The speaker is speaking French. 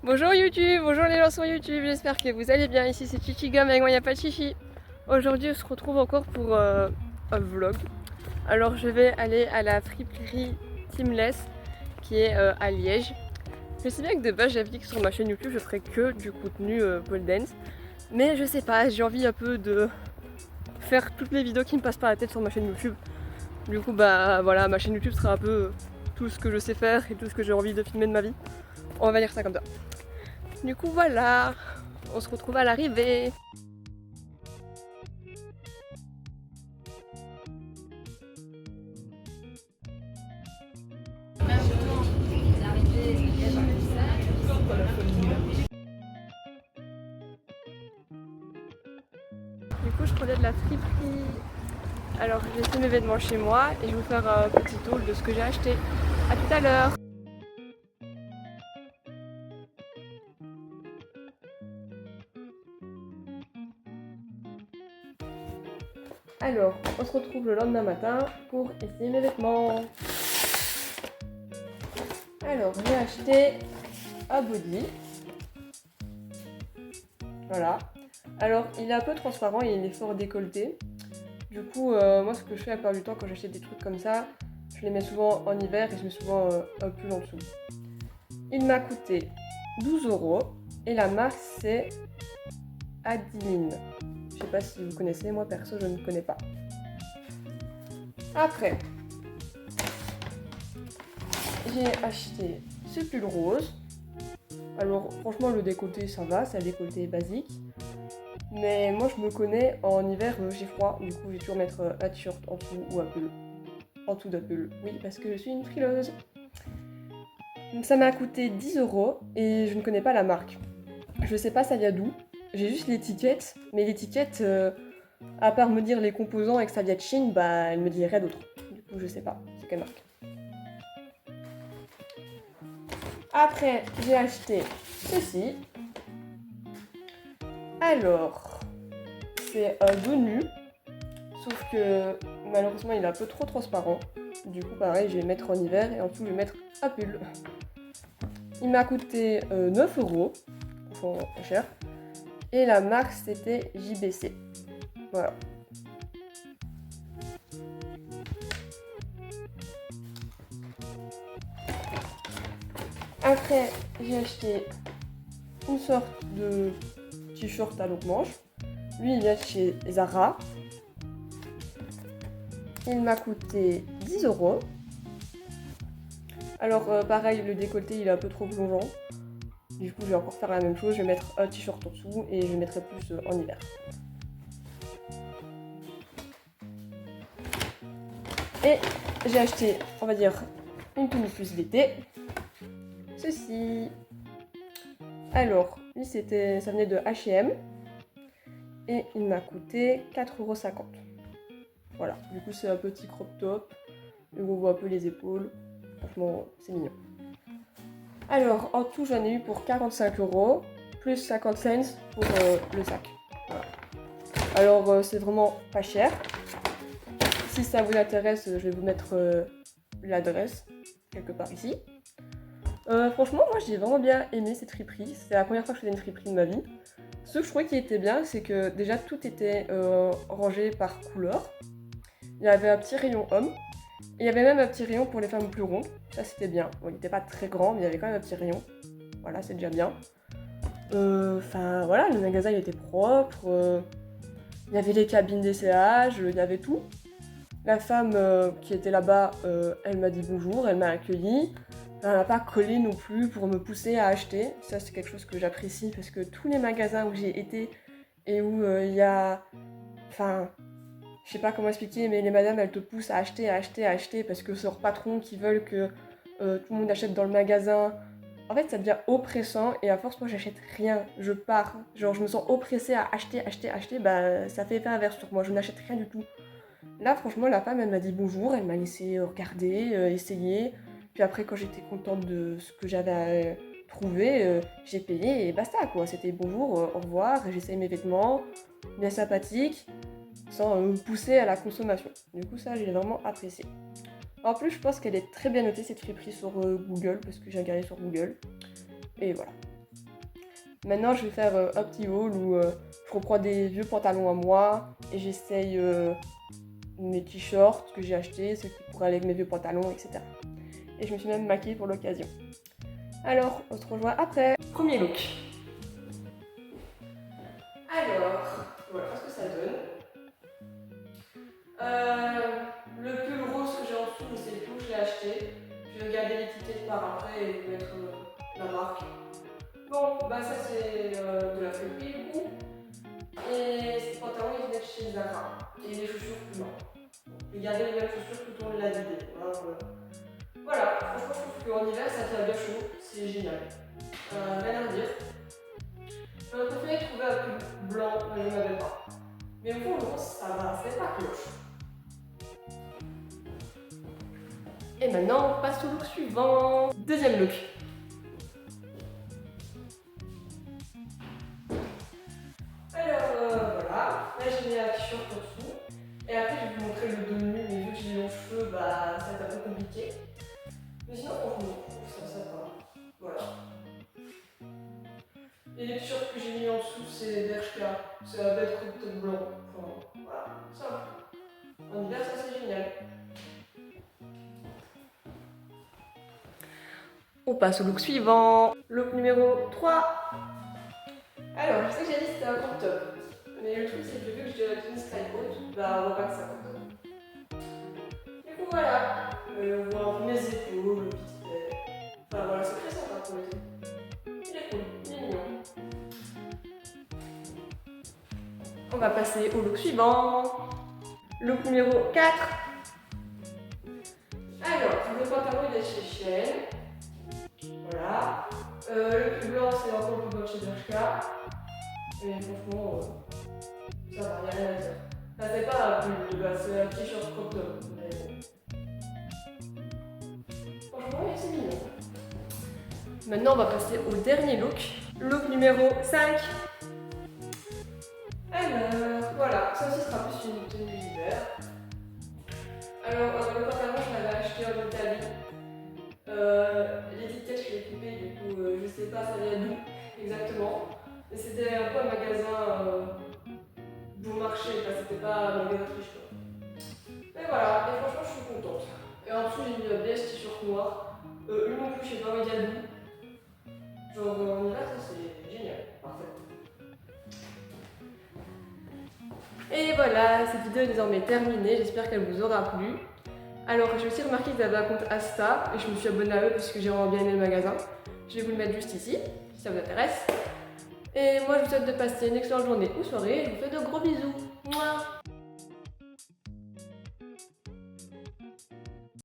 Bonjour YouTube, bonjour les gens sur YouTube, j'espère que vous allez bien. Ici c'est Chichigum, avec moi il n'y a pas de chichi. Aujourd'hui on se retrouve encore pour un vlog. Alors je vais aller à la friperie Teamless qui est à Liège. Je sais bien que de base j'avais dit que sur ma chaîne YouTube je ferais que du contenu pole dance. Mais je sais pas, j'ai envie un peu de faire toutes les vidéos qui me passent par la tête sur ma chaîne YouTube. Du coup bah voilà, ma chaîne YouTube sera un peu tout ce que je sais faire et tout ce que j'ai envie de filmer de ma vie. On va dire ça comme ça. Du coup voilà, on se retrouve à l'arrivée. Du coup je prenais de la friperie. Alors j'ai laissé mes vêtements chez moi et je vais vous faire un petit tour de ce que j'ai acheté. A tout à l'heure. Alors on se retrouve le lendemain matin pour essayer mes vêtements. Alors j'ai acheté un body. Voilà. Alors il est un peu transparent et il est fort décolleté. Du coup moi ce que je fais à part du temps quand j'achète des trucs comme ça, je les mets souvent en hiver et je mets souvent un pull en dessous. Il m'a coûté 12 € et la marque c'est Adiline. Je sais pas si vous connaissez, moi perso je ne connais pas. Après, j'ai acheté ce pull rose. Alors franchement le décolleté ça va, c'est un décolleté basique. Mais moi je me connais, en hiver j'ai froid, du coup je vais toujours mettre un t-shirt en dessous ou un pull. En dessous d'un pull, oui parce que je suis une frileuse. Ça m'a coûté 10 € et je ne connais pas la marque. Je sais pas ça vient d'où. J'ai juste l'étiquette, mais l'étiquette, à part me dire les composants et que ça vient de Chine, bah elle me dit rien d'autre. Du coup je sais pas c'est quelle marque. Après j'ai acheté ceci. Alors c'est un dos nu, sauf que malheureusement il est un peu trop transparent. Du coup pareil je vais le mettre en hiver et en dessous je vais mettre un pull. Il m'a coûté 9 €, franchement pas cher. Et la marque c'était JBC. Voilà. Après, j'ai acheté une sorte de t-shirt à longue manche. Lui, il vient de chez Zara. Il m'a coûté 10 €. Alors, pareil, le décolleté, il est un peu trop plongeant. Du coup, je vais encore faire la même chose. Je vais mettre un t-shirt en dessous et je mettrai plus en hiver. Et j'ai acheté, on va dire, une tenue plus d'été. Ceci. Alors, lui, ça venait de H&M. Et il m'a coûté 4,50 €. Voilà, du coup c'est un petit crop top, où on voit un peu les épaules, franchement c'est mignon. Alors en tout j'en ai eu pour 45 € plus 50 cents pour le sac. Voilà. Alors c'est vraiment pas cher. Si ça vous intéresse, je vais vous mettre l'adresse quelque part ici. Franchement moi j'ai vraiment bien aimé cette friperie, c'est la première fois que je faisais une friperie de ma vie. Ce que je trouvais qui était bien, c'est que déjà tout était rangé par couleur. Il y avait un petit rayon homme. Et il y avait même un petit rayon pour les femmes plus rondes. Ça c'était bien. Bon, il n'était pas très grand, mais il y avait quand même un petit rayon. Voilà, c'est déjà bien. Enfin voilà, le magasin il était propre. Il y avait les cabines d'essayage, il y avait tout. La femme qui était là-bas, elle m'a dit bonjour, elle m'a accueillie. Elle m'a pas collé non plus pour me pousser à acheter. Ça c'est quelque chose que j'apprécie parce que tous les magasins où j'ai été et où il y a... Enfin, je sais pas comment expliquer, mais les madames elles te poussent à acheter, à acheter, à acheter parce que c'est leurs patrons qui veulent que tout le monde achète dans le magasin. En fait, ça devient oppressant et à force, moi j'achète rien, je pars. Genre, je me sens oppressée à acheter, acheter, acheter, bah ça fait effet inverse sur moi, je n'achète rien du tout. Là, franchement, la femme elle m'a dit bonjour, elle m'a laissé regarder, essayer. Puis après, quand j'étais contente de ce que j'avais trouvé, j'ai payé et basta quoi. C'était bonjour, au revoir, j'essaye mes vêtements, bien sympathique sans me pousser à la consommation. Du coup, ça, j'ai vraiment apprécié. En plus, je pense qu'elle est très bien notée cette friperie sur Google, parce que j'ai regardé sur Google. Et voilà. Maintenant, je vais faire un petit haul où je reprends des vieux pantalons à moi et j'essaye mes t-shirts que j'ai achetés, ceux qui pourraient aller avec mes vieux pantalons, etc. Et je me suis même maquillée pour l'occasion. Alors, on se rejoint après. Premier look. Alors, voilà ce que ça donne. Le pull rose que j'ai en dessous, je sais plus où je l'ai acheté. Je vais regarder l'étiquette par après et mettre la marque. Bon, bah ça c'est de la friperie du coup. Et ces pantalons ils venaient de chez Zara. Et les chaussures non. J'ai gardé les mêmes chaussures tout au long de la vidéo. Voilà, franchement je trouve qu'en hiver ça tient bien chaud, c'est génial. Rien à dire. J'aurais préféré trouver un pull blanc, mais je n'en avais pas. Mais au fond le rose ça va, c'est pas cloche. Et maintenant on passe au look suivant. Deuxième look. Voilà, là j'ai mis un t-shirt en dessous. Et après je vais vous montrer le dos nu, mais vu que j'ai les longs cheveux, bah ça va être un peu compliqué. Mais sinon franchement, je trouve ça sympa. Voilà. Et les t-shirts que j'ai mis en dessous, c'est Bershka. C'est un bête crop top blanc. Enfin, voilà, simple. En hiver, ça c'est génial. On passe au look suivant. Look numéro 3. Alors, je sais que j'ai dit que c'était un crop top. Mais le truc, c'est que vu que j'ai la tenue taille haute, bah on voit pas que ça crop top. Du coup, voilà. On voit un peu mes épaules, le petit tête. Enfin voilà, c'est très sympa pour l'été. Il est cool, il est mignon. On va passer au look suivant. Look numéro 4. Alors, le pantalon il est chez Shein. Voilà. Le plus blanc c'est encore le plus blanc chez Bershka. Et franchement, ça va, il n'y a rien à dire. Ça c'est pas un pull de base, c'est un t-shirt crop top. Mais bon. Franchement, c'est mignon. Maintenant, on va passer au dernier look. Look numéro 5. Alors, voilà, ça aussi sera plus une tenue d'hiver. Alors, le pantalon, je l'avais acheté en Italie. L'étiquette, je l'ai coupée, du coup, je sais pas ça vient d'où exactement. Mais c'était un peu un magasin bon marché, c'était pas un magasin triche quoi. Mais voilà, et franchement, je suis contente. Et en dessous, j'ai mis un beige t-shirt noir. Une non plus, je sais pas où il y a d'où. Genre, en hiver, ça c'est génial, parfait. Et voilà, cette vidéo est désormais terminée, j'espère qu'elle vous aura plu. Alors j'ai aussi remarqué qu'ils avaient un compte Insta et je me suis abonnée à eux parce que j'ai vraiment bien aimé le magasin. Je vais vous le mettre juste ici, si ça vous intéresse. Et moi je vous souhaite de passer une excellente journée ou soirée, je vous fais de gros bisous. Mouah.